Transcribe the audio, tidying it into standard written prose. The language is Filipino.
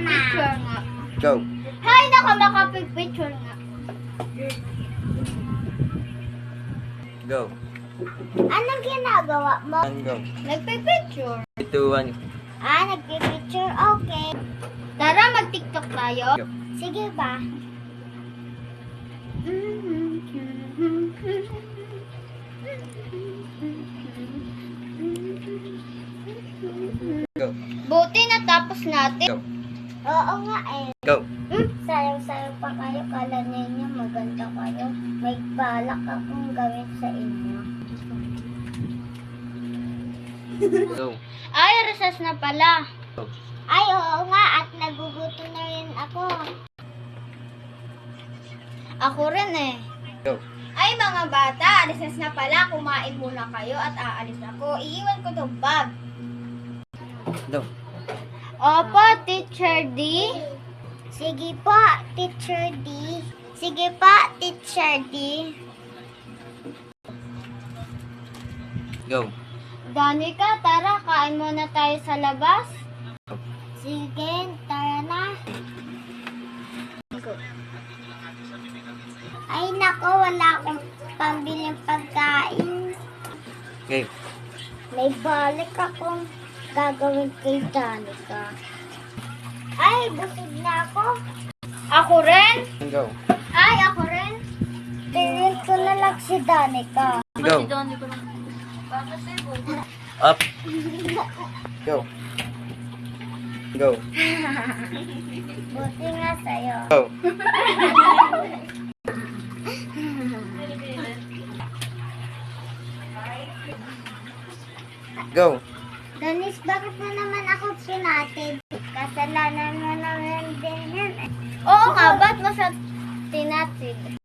Picture nga. Go. Hay, naka makapag-picture nga. Go. Anong ginagawa mo? And go. Nagpipicture. 3, 2, 1. Nagpipicture? Okay. Tara, mag-TikTok tayo. Go. Sige ba? Go. Buti natapos natin. Go. Oo nga eh. Go. Sayaw-sayaw pa kayo. Kala ninyo maganda kayo. May balak akong gawin sa inyo. Go. Ay, recess na pala. Go. Ay, oo nga. At nagugutom na rin ako. Ako rin eh. Go. Ay, mga bata. Recess na pala. Kumain muna kayo at aalis ako. Iiwan ko tong bag. Go. Opo, Teacher D. Sige po, Teacher D. Sige po, Teacher D. Go. Danica, tara, kain muna tayo sa labas. Sige, tara na. Ay, nako, wala akong pambiling pagkain. Okay. May balik akong gagawin kay Danica. Ay, busog na ako. Ako rin? Go. Ay, ako rin. Tingin ko na lang si Danica. Go. Up. Go. Go. Buti nga sa'yo. Go. Go. Danis, bakit na naman ako pinatid? Kasalanan mo naman din yan. Oo nga, ba't mo sa tinatid?